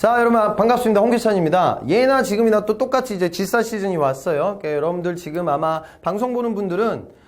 자, 여러분 반갑습니다. 홍기찬입니다. 예나 지금이나 또 똑같이 이제 질사 시즌이 왔어요. 그러니까 여러분들 지금 아마 방송 보는 분들은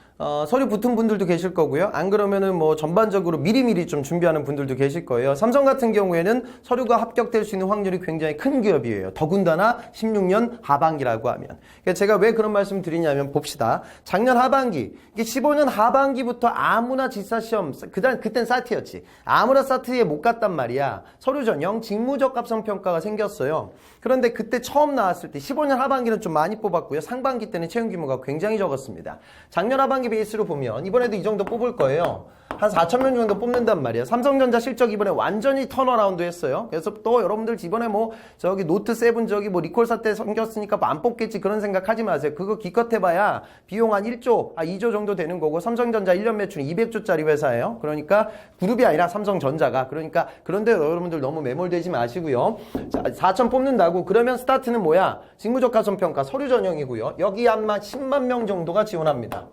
서류 붙은 분들도 계실 거고요. 안 그러면은 뭐 전반적으로 미리미리 좀 준비하는 분들도 계실 거예요. 삼성 같은 경우에는 서류가 합격될 수 있는 확률이 굉장히 큰 기업이에요. 더군다나 16년 하반기라고 하면. 그러니까 제가 왜 그런 말씀 드리냐면 봅시다. 작년 하반기, 15년 하반기부터 아무나 지사 시험, 그땐 사트였지. 아무나 사트에 못 갔단 말이야. 서류 전형, 직무적합성 평가가 생겼어요. 그런데 그때 처음 나왔을 때 15년 하반기는 좀 많이 뽑았고요. 상반기 때는 채용 규모가 굉장히 적었습니다. 작년 하반기 베이스로 보면 이번에도 이 정도 뽑을 거예요. 한 4,000명 정도 뽑는단 말이야. 삼성전자 실적 이번에 완전히 턴어라운드 했어요. 그래서 또 여러분들 이번에 뭐 저기 노트 7 저기 뭐 리콜 사태 생겼으니까 뭐 안 뽑겠지 그런 생각 하지 마세요. 그거 기껏 해봐야 비용 한 1조, 2조 정도 되는 거고 삼성전자 1년 매출이 200조짜리 회사예요. 그러니까 그룹이 아니라 삼성전자가. 그러니까 그런데 여러분들 너무 매몰되지 마시고요. 자, 4,000 뽑는다고 그러면 스타트는 뭐야? 직무적합성 평가 서류 전형이고요. 여기 아마 10만 명 정도가 지원합니다.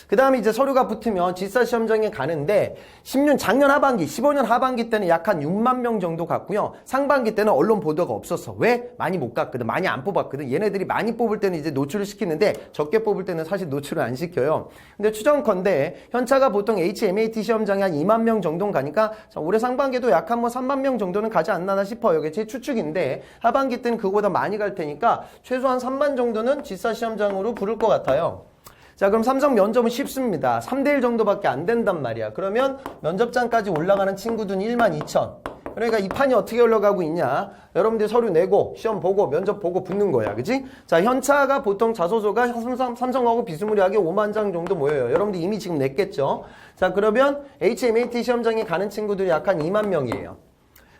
그 다음에 이제 서류가 붙으면 질사 시험장에 가는데 작년 하반기, 15년 하반기 때는 약 한 6만 명 정도 갔고요. 상반기 때는 언론 보도가 없었어. 왜? 많이 못 갔거든. 많이 안 뽑았거든. 얘네들이 많이 뽑을 때는 이제 노출을 시키는데 적게 뽑을 때는 사실 노출을 안 시켜요. 근데 추정컨대 현차가 보통 HMAT 시험장에 한 2만 명 정도 가니까 올해 상반기도 약 한 뭐 3만 명 정도는 가지 않나 싶어요. 이게 제 추측인데 하반기 때는 그거보다 많이 갈 테니까 최소한 3만 정도는 질사 시험장으로 부를 것 같아요. 자, 그럼 삼성 면접은 쉽습니다. 3대1 정도밖에 안 된단 말이야. 그러면 면접장까지 올라가는 친구들은 12,000. 그러니까 이 판이 어떻게 올라가고 있냐. 여러분들 서류 내고 시험 보고 면접 보고 붙는 거야. 그지? 자, 현차가 보통 자소서가 삼성하고 비스무리하게 5만 장 정도 모여요. 여러분들 이미 지금 냈겠죠? 자, 그러면 HMAT 시험장에 가는 친구들이 약 한 2만 명이에요.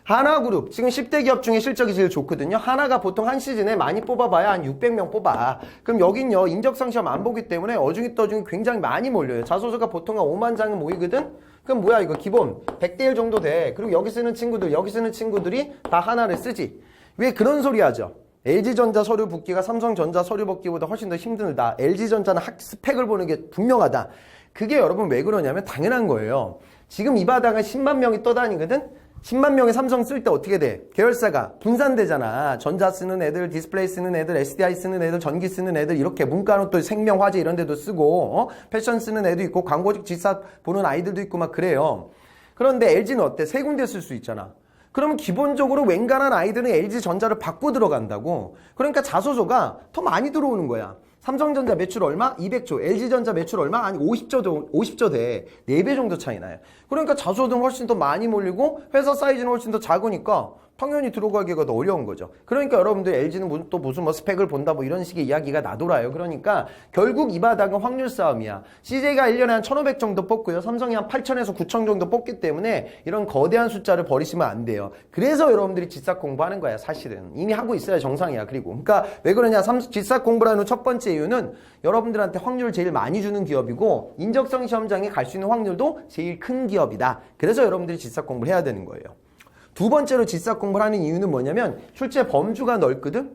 하나그룹, 지금 10대 기업 중에 실적이 제일 좋거든요. 하나가 보통 한 시즌에 많이 뽑아봐야 한 600명 뽑아. 그럼 여긴요, 인적성 시험 안 보기 때문에 어중이 떠중이 굉장히 많이 몰려요. 자소서가 보통 한 5만 장은 모이거든? 그럼 뭐야, 이거 기본 100대 1 정도 돼. 그리고 여기 쓰는 친구들, 여기 쓰는 친구들이 다 하나를 쓰지. 왜 그런 소리 하죠? LG전자 서류 붙기가 삼성전자 서류 붙기보다 훨씬 더 힘들다. LG전자는 스펙을 보는 게 분명하다. 그게 여러분 왜 그러냐면 당연한 거예요. 지금 이 바닥에 10만 명이 떠다니거든? 10만 명의 삼성 쓸 때 어떻게 돼? 계열사가 분산되잖아. 전자 쓰는 애들, 디스플레이 쓰는 애들, SDI 쓰는 애들, 전기 쓰는 애들 이렇게 문과는 또 생명, 화재 이런 데도 쓰고 패션 쓰는 애도 있고 광고직 지사 보는 아이들도 있고 막 그래요. 그런데 LG는 어때? 세 군데 쓸 수 있잖아. 그러면 기본적으로 웬간한 아이들은 LG전자를 받고 들어간다고. 그러니까 자소서가 더 많이 들어오는 거야. 삼성전자 매출 얼마? 200조. LG전자 매출 얼마? 아니 50조 돼. 4배 정도 차이 나요. 그러니까 자소서는 훨씬 더 많이 몰리고 회사 사이즈는 훨씬 더 작으니까 당연히 들어가기가 더 어려운 거죠. 그러니까 여러분들 LG는 또 무슨 뭐 스펙을 본다 뭐 이런 식의 이야기가 나돌아요. 그러니까 결국 이 바닥은 확률 싸움이야. CJ가 1년에 한 1,500 정도 뽑고요. 삼성이 한 8,000에서 9,000 정도 뽑기 때문에 이런 거대한 숫자를 버리시면 안 돼요. 그래서 여러분들이 질사 공부하는 거야, 사실은. 이미 하고 있어야 정상이야. 그리고 그러니까 왜 그러냐? 질사 공부라는 첫 번째 이유는 여러분들한테 확률을 제일 많이 주는 기업이고 인적성 시험장에 갈 수 있는 확률도 제일 큰 기업이다. 그래서 여러분들이 질사 공부를 해야 되는 거예요. 두 번째로 질사 공부를 하는 이유는 뭐냐면 출제 범주가 넓거든?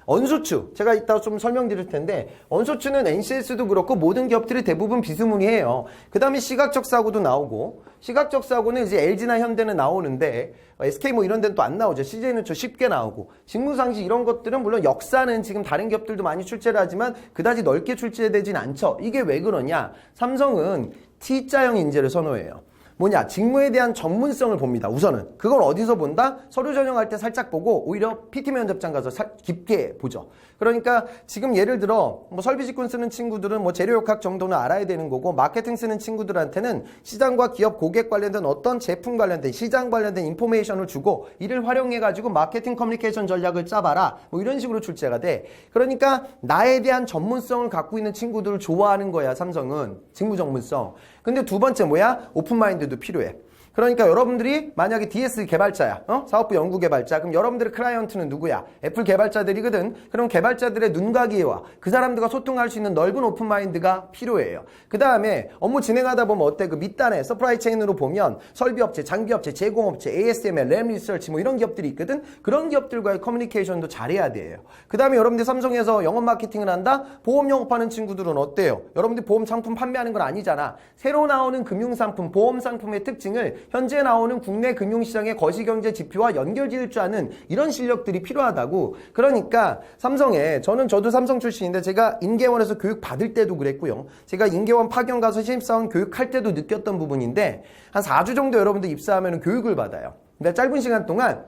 언소추, 제가 이따 좀 설명드릴 텐데 언소추는 NCS도 그렇고 모든 기업들이 대부분 비스무리해요. 그 다음에 시각적 사고도 나오고 시각적 사고는 이제 LG나 현대는 나오는데 SK 뭐 이런 데는 또 안 나오죠. CJ는 좀 쉽게 나오고 직무상시 이런 것들은 물론 역사는 지금 다른 기업들도 많이 출제를 하지만 그다지 넓게 출제되진 않죠. 이게 왜 그러냐? 삼성은 T자형 인재를 선호해요. 뭐냐? 직무에 대한 전문성을 봅니다. 우선은. 그걸 어디서 본다? 서류 전형할 때 살짝 보고 오히려 PT 면접장 가서 깊게 보죠. 그러니까 지금 예를 들어 뭐 설비직군 쓰는 친구들은 뭐 재료역학 정도는 알아야 되는 거고 마케팅 쓰는 친구들한테는 시장과 기업 고객 관련된 어떤 제품 관련된 시장 관련된 인포메이션을 주고 이를 활용해가지고 마케팅 커뮤니케이션 전략을 짜봐라. 뭐 이런 식으로 출제가 돼. 그러니까 나에 대한 전문성을 갖고 있는 친구들을 좋아하는 거야, 삼성은. 직무 전문성. 근데 두 번째 뭐야? 오픈마인드도 필요해. 그러니까 여러분들이 만약에 DS 개발자야, 사업부 연구 개발자, 그럼 여러분들의 클라이언트는 누구야? 애플 개발자들이거든. 그럼 개발자들의 눈과 귀와 그 사람들과 소통할 수 있는 넓은 오픈마인드가 필요해요. 그 다음에 업무 진행하다 보면 어때? 그 밑단에 서프라이 체인으로 보면 설비업체, 장비업체, 제공업체, ASML, 램 리서치 뭐 이런 기업들이 있거든. 그런 기업들과의 커뮤니케이션도 잘해야 돼요. 그 다음에 여러분들 삼성에서 영업 마케팅을 한다? 보험 영업하는 친구들은 어때요? 여러분들 보험 상품 판매하는 건 아니잖아. 새로 나오는 금융상품, 보험 상품의 특징을 현재 나오는 국내 금융시장의 거시경제 지표와 연결 지을 줄 아는 이런 실력들이 필요하다고. 그러니까 삼성에 저도 삼성 출신인데 제가 인계원에서 교육 받을 때도 그랬고요. 제가 인계원 파견 가서 신입사원 교육할 때도 느꼈던 부분인데 한 4주 정도 여러분들 입사하면 교육을 받아요. 근데 짧은 시간 동안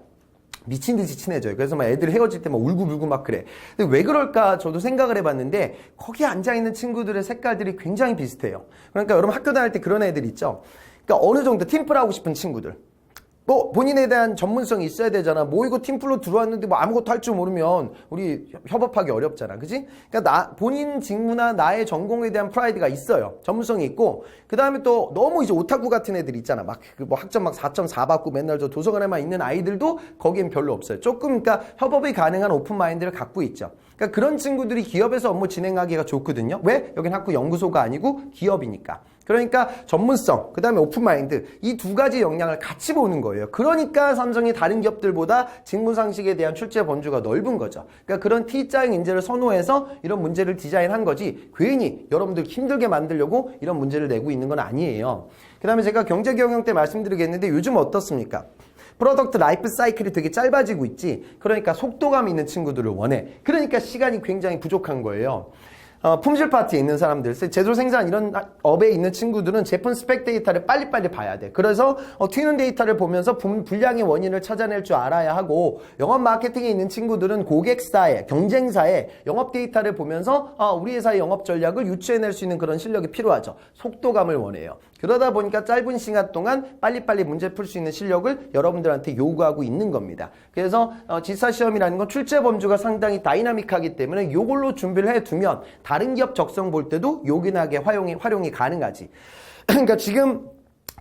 미친 듯이 친해져요. 그래서 막 애들 헤어질 때 막 울고불고 막 그래. 근데 왜 그럴까 저도 생각을 해봤는데 거기 앉아있는 친구들의 색깔들이 굉장히 비슷해요. 그러니까 여러분 학교 다닐 때 그런 애들 있죠. 그러니까 어느 정도 팀플 하고 싶은 친구들. 뭐 본인에 대한 전문성이 있어야 되잖아. 뭐 이거 팀플로 들어왔는데 뭐 아무것도 할 줄 모르면 우리 협업하기 어렵잖아. 그지? 그러니까 본인 직무나 나의 전공에 대한 프라이드가 있어요. 전문성이 있고 그 다음에 또 너무 이제 오타쿠 같은 애들 있잖아. 막 뭐 학점 막 4.4 받고 맨날 저 도서관에만 있는 아이들도 거기엔 별로 없어요. 조금 그러니까 협업이 가능한 오픈 마인드를 갖고 있죠. 그러니까 그런 친구들이 기업에서 업무 진행하기가 좋거든요. 왜? 여긴 학교 연구소가 아니고 기업이니까. 그러니까 전문성, 그 다음에 오픈마인드 이 두 가지 역량을 같이 보는 거예요. 그러니까 삼성이 다른 기업들보다 직무상식에 대한 출제 범주가 넓은 거죠. 그러니까 그런 T자형 인재를 선호해서 이런 문제를 디자인한 거지 괜히 여러분들 힘들게 만들려고 이런 문제를 내고 있는 건 아니에요. 그 다음에 제가 경제경영 때 말씀드리겠는데 요즘 어떻습니까? 프로덕트 라이프 사이클이 되게 짧아지고 있지. 그러니까 속도감 있는 친구들을 원해. 그러니까 시간이 굉장히 부족한 거예요. 품질 파트에 있는 사람들, 제조 생산 이런 업에 있는 친구들은 제품 스펙 데이터를 빨리빨리 봐야 돼. 그래서 튀는 데이터를 보면서 불량의 원인을 찾아낼 줄 알아야 하고, 영업 마케팅에 있는 친구들은 고객사의, 경쟁사의 영업 데이터를 보면서 우리 회사의 영업 전략을 유추해낼 수 있는 그런 실력이 필요하죠. 속도감을 원해요. 그러다 보니까 짧은 시간 동안 빨리빨리 문제 풀 수 있는 실력을 여러분들한테 요구하고 있는 겁니다. 그래서 지사 시험이라는 건 출제 범주가 상당히 다이나믹하기 때문에 이걸로 준비를 해두면 다른 기업 적성 볼 때도 요긴하게 활용이 가능하지. 그러니까 지금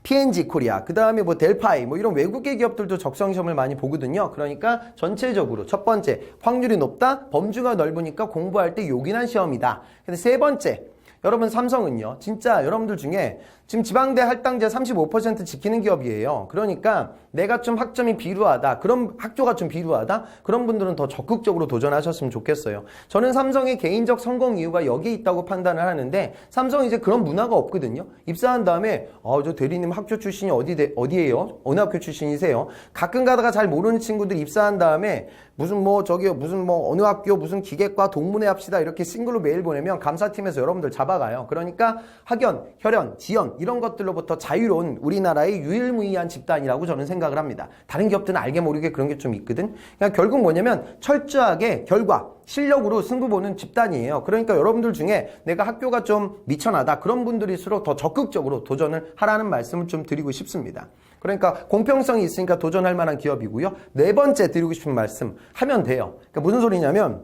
P&G 코리아, 그 다음에 뭐 델파이, 뭐 이런 외국계 기업들도 적성 시험을 많이 보거든요. 그러니까 전체적으로 첫 번째, 확률이 높다, 범주가 넓으니까 공부할 때 요긴한 시험이다. 근데 세 번째, 여러분 삼성은요, 진짜 여러분들 중에 지금 지방대 할당제 35% 지키는 기업이에요. 그러니까 내가 좀 학점이 비루하다, 그런 학교가 좀 비루하다, 그런 분들은 더 적극적으로 도전하셨으면 좋겠어요. 저는 삼성의 개인적 성공 이유가 여기에 있다고 판단을 하는데, 삼성이 이제 그런 문화가 없거든요. 입사한 다음에 저 대리님 학교 출신이 어디예요? 어느 학교 출신이세요? 가끔 가다가 잘 모르는 친구들이 입사한 다음에 무슨 어느 학교 무슨 기계과 동문회 합시다 이렇게 싱글로 메일 보내면 감사팀에서 여러분들 잡아가요. 그러니까 학연, 혈연, 지연 이런 것들로부터 자유로운 우리나라의 유일무이한 집단이라고 저는 생각을 합니다. 다른 기업들은 알게 모르게 그런 게 좀 있거든. 그러니까 결국 뭐냐면 철저하게 결과, 실력으로 승부 보는 집단이에요. 그러니까 여러분들 중에 내가 학교가 좀 미천하다 그런 분들일수록 더 적극적으로 도전을 하라는 말씀을 좀 드리고 싶습니다. 그러니까 공평성이 있으니까 도전할 만한 기업이고요. 네 번째 드리고 싶은 말씀 하면 돼요. 그러니까 무슨 소리냐면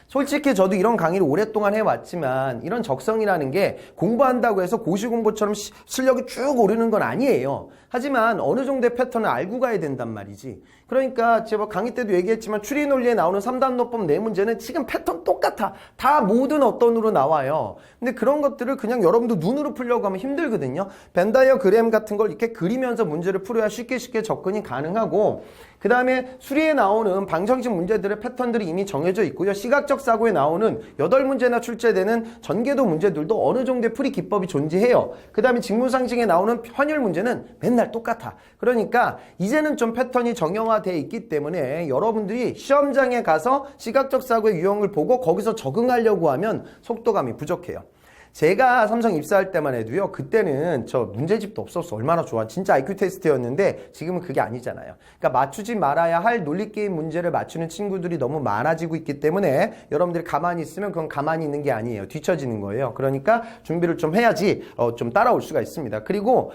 솔직히 저도 이런 강의를 오랫동안 해왔지만 이런 적성이라는 게 공부한다고 해서 고시공부처럼 실력이 쭉 오르는 건 아니에요. 하지만 어느 정도의 패턴을 알고 가야 된단 말이지. 그러니까 제가 강의 때도 얘기했지만 추리 논리에 나오는 3단 노법 네 문제는 지금 패턴 똑같아. 다 모든 어떤으로 나와요. 근데 그런 것들을 그냥 여러분도 눈으로 풀려고 하면 힘들거든요. 벤다이어그램 같은 걸 이렇게 그리면서 문제를 풀어야 쉽게 접근이 가능하고, 그 다음에 수리에 나오는 방정식 문제들의 패턴들이 이미 정해져 있고요. 시각적 사고에 나오는 8문제나 출제되는 전개도 문제들도 어느 정도의 풀이 기법이 존재해요. 그 다음에 직무상식에 나오는 환율 문제는 맨날 똑같아. 그러니까 이제는 좀 패턴이 정형화되어 있기 때문에 여러분들이 시험장에 가서 시각적 사고의 유형을 보고 거기서 적응하려고 하면 속도감이 부족해요. 제가 삼성 입사할 때만 해도요, 그때는 저 문제집도 없었어. 얼마나 좋아. 진짜 IQ 테스트였는데 지금은 그게 아니잖아요. 그러니까 맞추지 말아야 할 논리게임 문제를 맞추는 친구들이 너무 많아지고 있기 때문에 여러분들이 가만히 있으면 그건 가만히 있는 게 아니에요. 뒤처지는 거예요. 그러니까 준비를 좀 해야지 좀 따라올 수가 있습니다. 그리고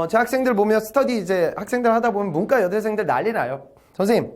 제 학생들 보면 스터디 이제 학생들 하다 보면 문과 여대생들 난리 나요. 선생님,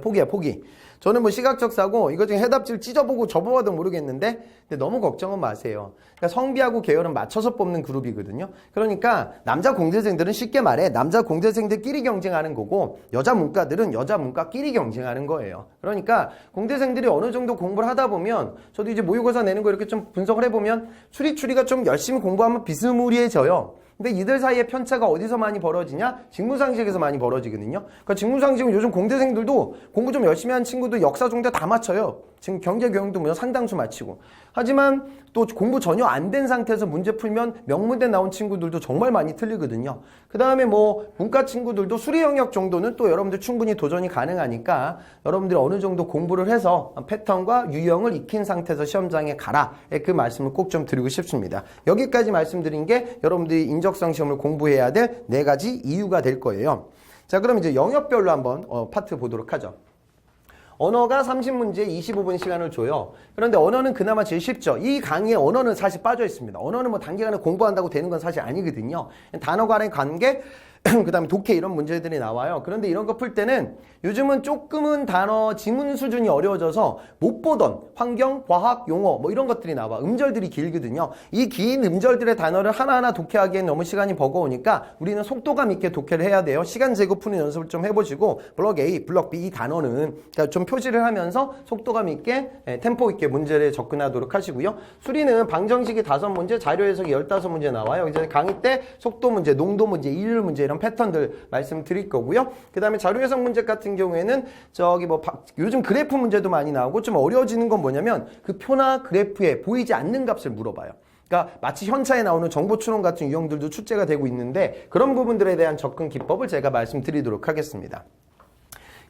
포기야, 포기. 저는 뭐 시각적 사고 이거 중에 해답지를 찢어보고 접어봐도 모르겠는데, 근데 너무 걱정은 마세요. 그러니까 성비하고 계열은 맞춰서 뽑는 그룹이거든요. 그러니까 남자 공대생들은 쉽게 말해 남자 공대생들끼리 경쟁하는 거고, 여자 문과들은 여자 문과끼리 경쟁하는 거예요. 그러니까 공대생들이 어느 정도 공부를 하다 보면, 저도 이제 모의고사 내는 거 이렇게 좀 분석을 해보면 추리가 좀 열심히 공부하면 비스무리해져요. 근데 이들 사이의 편차가 어디서 많이 벌어지냐? 직무상식에서 많이 벌어지거든요. 그러니까 직무상식은 요즘 공대생들도 공부 좀 열심히 한 친구들 역사 종대 다 맞춰요. 지금 경제교양도 뭐 상당수 마치고. 하지만 또 공부 전혀 안 된 상태에서 문제 풀면 명문대 나온 친구들도 정말 많이 틀리거든요. 그 다음에 뭐 문과 친구들도 수리 영역 정도는 또 여러분들 충분히 도전이 가능하니까 여러분들이 어느 정도 공부를 해서 패턴과 유형을 익힌 상태에서 시험장에 가라. 그 말씀을 꼭 좀 드리고 싶습니다. 여기까지 말씀드린 게 여러분들이 인적성 시험을 공부해야 될 4가지 이유가 될 거예요. 자, 그럼 이제 영역별로 한번 파트 보도록 하죠. 언어가 30문제 25분 시간을 줘요. 그런데 언어는 그나마 제일 쉽죠. 이 강의에 언어는 사실 빠져 있습니다. 언어는 뭐 단기간에 공부한다고 되는 건 사실 아니거든요. 단어 간의 관계, 그 다음에 독해 이런 문제들이 나와요. 그런데 이런 거 풀 때는 요즘은 조금은 단어 지문 수준이 어려워져서 못 보던 환경, 과학, 용어 뭐 이런 것들이 나와. 음절들이 길거든요. 이 긴 음절들의 단어를 하나하나 독해하기엔 너무 시간이 버거우니까 우리는 속도감 있게 독해를 해야 돼요. 시간 재고 푸는 연습을 좀 해보시고 블럭 A, 블럭 B 이 단어는 그러니까 좀 표시를 하면서 속도감 있게 템포 있게 문제를 접근하도록 하시고요. 수리는 방정식이 5문제, 자료 해석이 15문제 나와요. 이제 강의 때 속도 문제, 농도 문제, 일률 문제 이런 패턴들 말씀드릴 거고요. 그 다음에 자료 해석 문제 같은 경우에는 요즘 그래프 문제도 많이 나오고 좀 어려워지는 건 뭐냐면 그 표나 그래프에 보이지 않는 값을 물어봐요. 그러니까 마치 현차에 나오는 정보 추론 같은 유형들도 출제가 되고 있는데 그런 부분들에 대한 접근 기법을 제가 말씀드리도록 하겠습니다.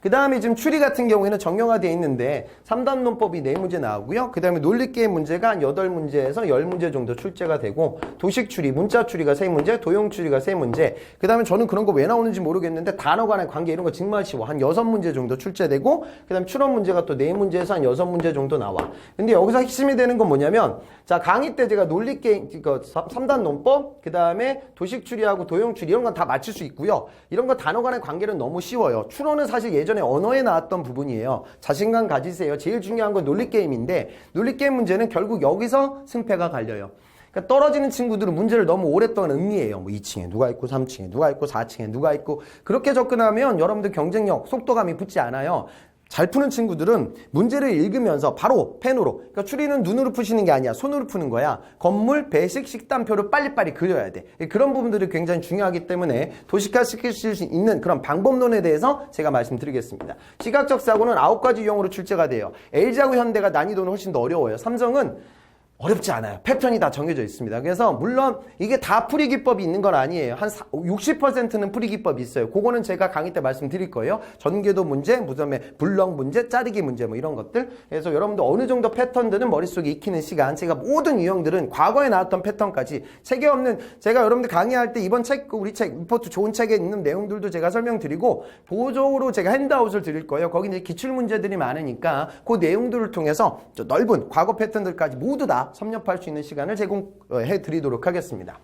그 다음에 지금 추리 같은 경우에는 정형화되어 있는데 3단 논법이 4문제 나오고요. 그 다음에 논리게임 문제가 한 8문제에서 10문제 정도 출제가 되고 도식 추리, 문자 추리가 3문제, 도형 추리가 3문제. 그 다음에 저는 그런 거 왜 나오는지 모르겠는데 단어 간의 관계 이런 거 정말 쉬워. 한 6문제 정도 출제되고 그 다음에 추론 문제가 또 4문제에서 한 6문제 정도 나와. 근데 여기서 핵심이 되는 건 뭐냐면 자 강의 때 제가 논리게임, 3단 논법, 그 다음에 도식 추리하고 도형 추리 이런 건 다 맞출 수 있고요. 이런 거 단어 간의 관계는 너무 쉬워요. 추론은 사실 예전에 언어에 나왔던 부분이에요. 자신감 가지세요. 제일 중요한 건 논리게임인데 논리게임 문제는 결국 여기서 승패가 갈려요. 그러니까 떨어지는 친구들은 문제를 너무 오랫동안 음미해요. 뭐 2층에 누가 있고 3층에 누가 있고 4층에 누가 있고 그렇게 접근하면 여러분들 경쟁력, 속도감이 붙지 않아요. 잘 푸는 친구들은 문제를 읽으면서 바로 펜으로, 그러니까 추리는 눈으로 푸시는 게 아니야. 손으로 푸는 거야. 건물, 배식, 식단표를 빨리빨리 그려야 돼. 그런 부분들이 굉장히 중요하기 때문에 도식화시킬 수 있는 그런 방법론에 대해서 제가 말씀드리겠습니다. 시각적 사고는 9가지 유형으로 출제가 돼요. LG하고 현대가 난이도는 훨씬 더 어려워요. 삼성은 어렵지 않아요. 패턴이 다 정해져 있습니다. 그래서 물론 이게 다 풀이 기법이 있는 건 아니에요. 한 60%는 풀이 기법이 있어요. 그거는 제가 강의 때 말씀드릴 거예요. 전개도 문제, 그다음에 블럭 문제, 자르기 문제 뭐 이런 것들. 그래서 여러분들 어느 정도 패턴들은 머릿속에 익히는 시간, 제가 모든 유형들은 과거에 나왔던 패턴까지 책에 없는, 제가 여러분들 강의할 때 이번 책, 우리 책, 리포트 좋은 책에 있는 내용들도 제가 설명드리고 보조로 제가 핸드아웃을 드릴 거예요. 거기 이제 기출 문제들이 많으니까 그 내용들을 통해서 넓은 과거 패턴들까지 모두 다 섭렵할 수 있는 시간을 제공해 드리도록 하겠습니다.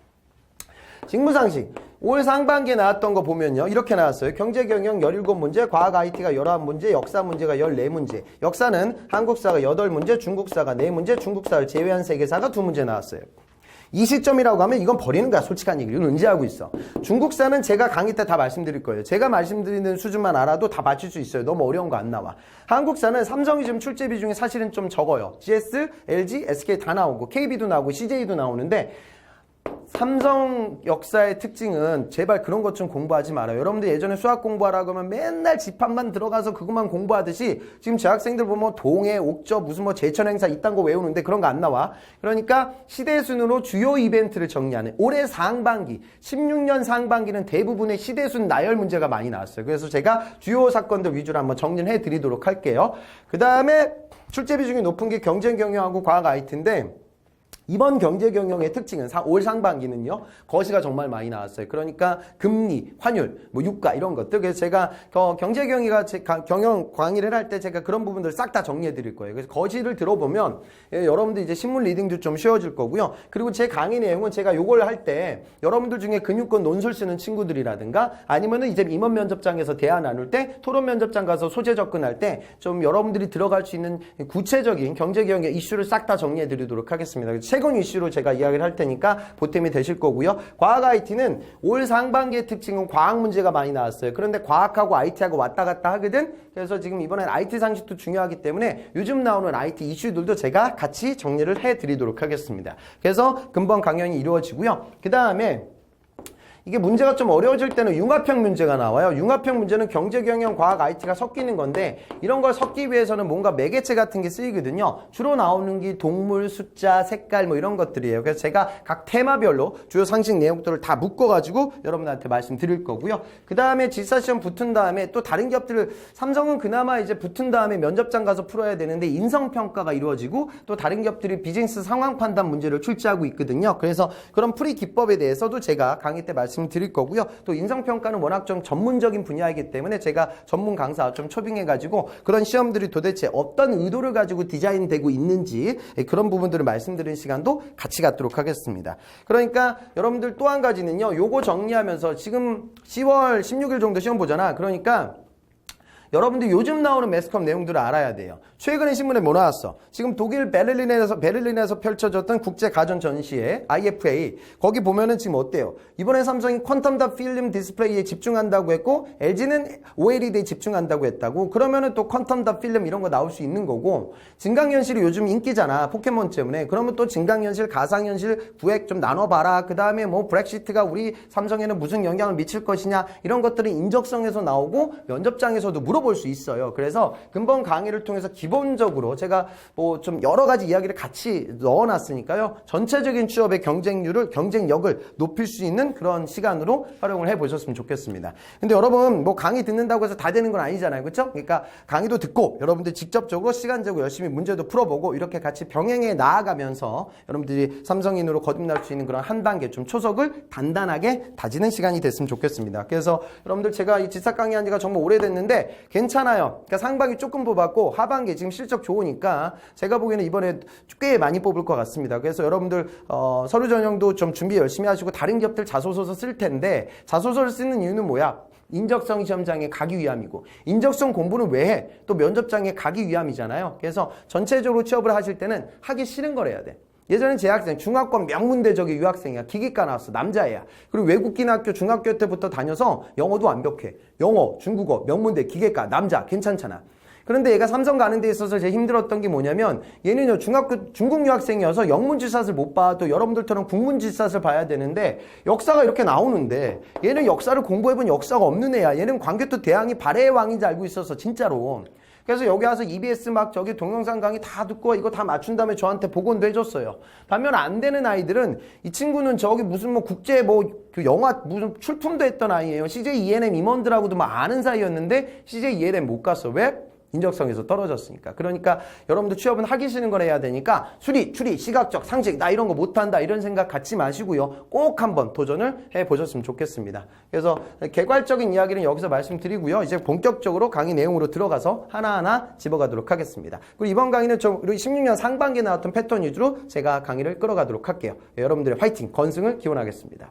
직무상식. 올 상반기에 나왔던 거 보면요. 이렇게 나왔어요. 경제경영 17문제, 과학 IT가 11문제, 역사 문제가 14문제. 역사는 한국사가 8문제, 중국사가 4문제, 중국사를 제외한 세계사가 2문제 나왔어요. 이 시점이라고 하면 이건 버리는 거야. 솔직한 얘기를 은지하고 있어. 중국사는 제가 강의 때 다 말씀드릴 거예요. 제가 말씀드리는 수준만 알아도 다 맞출 수 있어요. 너무 어려운 거 안 나와. 한국사는 삼성이 지금 출제 비중이 사실은 좀 적어요. GS, LG, SK 다 나오고 KB도 나오고 CJ도 나오는데 삼성 역사의 특징은 제발 그런 것 좀 공부하지 말아요. 여러분들 예전에 수학 공부하라고 하면 맨날 집합만 들어가서 그것만 공부하듯이 지금 재학생들 보면 동해, 옥저, 무슨 뭐 제천행사 이딴 거 외우는데 그런 거 안 나와. 그러니까 시대 순으로 주요 이벤트를 정리하는 올해 상반기, 16년 상반기는 대부분의 시대 순 나열 문제가 많이 나왔어요. 그래서 제가 주요 사건들 위주로 한번 정리를 해드리도록 할게요. 그 다음에 출제 비중이 높은 게 경쟁경영하고 과학 IT인데 이번 경제경영의 특징은 올 상반기는요. 거시가 정말 많이 나왔어요. 그러니까 금리, 환율, 뭐 유가 이런 것들. 그래서 제가 경제경영이가 경영 강의를 할 때 제가 그런 부분들 싹 다 정리해 드릴 거예요. 그래서 거시를 들어보면 여러분들 이제 신문 리딩도 좀 쉬워질 거고요. 그리고 제 강의 내용은 제가 요걸 할 때 여러분들 중에 근육권 논술 쓰는 친구들이라든가 아니면은 이제 임원 면접장에서 대화 나눌 때 토론 면접장 가서 소재 접근할 때 좀 여러분들이 들어갈 수 있는 구체적인 경제경영의 이슈를 싹 다 정리해 드리도록 하겠습니다. 최근 이슈로 제가 이야기를 할 테니까 보탬이 되실 거고요. 과학 IT는 올 상반기의 특징은 과학 문제가 많이 나왔어요. 그런데 과학하고 IT하고 왔다 갔다 하거든. 그래서 지금 이번엔 IT 상식도 중요하기 때문에 요즘 나오는 IT 이슈들도 제가 같이 정리를 해드리도록 하겠습니다. 그래서 금방 강연이 이루어지고요. 그 다음에 이게 문제가 좀 어려워질 때는 융합형 문제가 나와요. 융합형 문제는 경제, 경영, 과학, IT가 섞이는 건데 이런 걸 섞기 위해서는 뭔가 매개체 같은 게 쓰이거든요. 주로 나오는 게 동물, 숫자, 색깔 뭐 이런 것들이에요. 그래서 제가 각 테마별로 주요 상식 내용들을 다 묶어가지고 여러분한테 말씀드릴 거고요. 그 다음에 지사시험 붙은 다음에 또 다른 기업들을 삼성은 그나마 이제 붙은 다음에 면접장 가서 풀어야 되는데 인성평가가 이루어지고 또 다른 기업들이 비즈니스 상황 판단 문제를 출제하고 있거든요. 그래서 그런 풀이 기법에 대해서도 제가 강의 때 말씀드릴 거고요. 또 인성평가는 워낙 좀 전문적인 분야이기 때문에 제가 전문 강사 좀 초빙해가지고 그런 시험들이 도대체 어떤 의도를 가지고 디자인되고 있는지 그런 부분들을 말씀드리는 시간도 같이 갖도록 하겠습니다. 그러니까 여러분들 또 한 가지는요. 요거 정리하면서 지금 10월 16일 정도 시험 보잖아. 그러니까 여러분들 요즘 나오는 매스컴 내용들을 알아야 돼요. 최근에 신문에 뭐 나왔어? 지금 독일 베를린에서 펼쳐졌던 국제 가전 전시회 IFA 거기 보면은 지금 어때요? 이번에 삼성이 퀀텀 닷 필름 디스플레이에 집중한다고 했고 LG는 OLED에 집중한다고 했다고. 그러면은 또 퀀텀 닷 필름 이런 거 나올 수 있는 거고 증강현실이 요즘 인기잖아. 포켓몬 때문에. 그러면 또 증강현실, 가상현실, 구획 좀 나눠봐라. 그 다음에 뭐 브렉시트가 우리 삼성에는 무슨 영향을 미칠 것이냐 이런 것들은 인적성에서 나오고 면접장에서도 물어볼 수 있어요. 그래서 근본 강의를 통해서 기본적으로 제가 뭐 좀 여러 가지 이야기를 같이 넣어놨으니까요. 전체적인 취업의 경쟁력을 높일 수 있는 그런 시간으로 활용을 해보셨으면 좋겠습니다. 근데 여러분 뭐 강의 듣는다고 해서 다 되는 건 아니잖아요. 그렇죠? 그러니까 강의도 듣고 여러분들 직접적으로 시간적으로 열심히 문제도 풀어보고 이렇게 같이 병행해 나아가면서 여러분들이 삼성인으로 거듭날 수 있는 그런 한 단계 좀 초석을 단단하게 다지는 시간이 됐으면 좋겠습니다. 그래서 여러분들 제가 이 지사 강의한 지가 정말 오래됐는데 괜찮아요. 그러니까 상반기 조금 뽑았고 하반기 지금 실적 좋으니까 제가 보기에는 이번에 꽤 많이 뽑을 것 같습니다. 그래서 여러분들 서류 전형도 좀 준비 열심히 하시고 다른 기업들 자소서 쓸 텐데 자소서를 쓰는 이유는 뭐야? 인적성 시험장에 가기 위함이고 인적성 공부는 왜 해? 또 면접장에 가기 위함이잖아요. 그래서 전체적으로 취업을 하실 때는 하기 싫은 걸 해야 돼. 예전엔 제 학생 중화권 명문대적의 유학생이야. 기계과 나왔어. 남자애야. 그리고 외국인 학교 중학교 때부터 다녀서 영어도 완벽해. 영어, 중국어, 명문대, 기계과, 남자 괜찮잖아. 그런데 얘가 삼성 가는 데 있어서 제일 힘들었던 게 뭐냐면 얘는요 중국 유학생이어서 영문지사를 못 봐. 또 여러분들처럼 국문지사를 봐야 되는데 역사가 이렇게 나오는데 얘는 역사를 공부해본 역사가 없는 애야. 얘는 광개토 대항이 발해의 왕인지 알고 있어서 진짜로. 그래서 여기 와서 EBS 막 저기 동영상 강의 다 듣고 이거 다 맞춘 다음에 저한테 복원도 해줬어요. 반면 안 되는 아이들은 이 친구는 저기 무슨 뭐 국제 뭐 그 영화 무슨 출품도 했던 아이예요. CJ ENM 임원들하고도 막 아는 사이였는데 CJ ENM 못 갔어. 왜? 인적성에서 떨어졌으니까. 그러니까 여러분들 취업은 하기 싫은 걸 해야 되니까 수리, 추리, 시각적, 상식 나 이런 거 못한다 이런 생각 갖지 마시고요. 꼭 한번 도전을 해보셨으면 좋겠습니다. 그래서 개괄적인 이야기는 여기서 말씀드리고요. 이제 본격적으로 강의 내용으로 들어가서 하나하나 집어가도록 하겠습니다. 그리고 이번 강의는 우리 16년 상반기에 나왔던 패턴 위주로 제가 강의를 끌어가도록 할게요. 여러분들의 화이팅, 건승을 기원하겠습니다.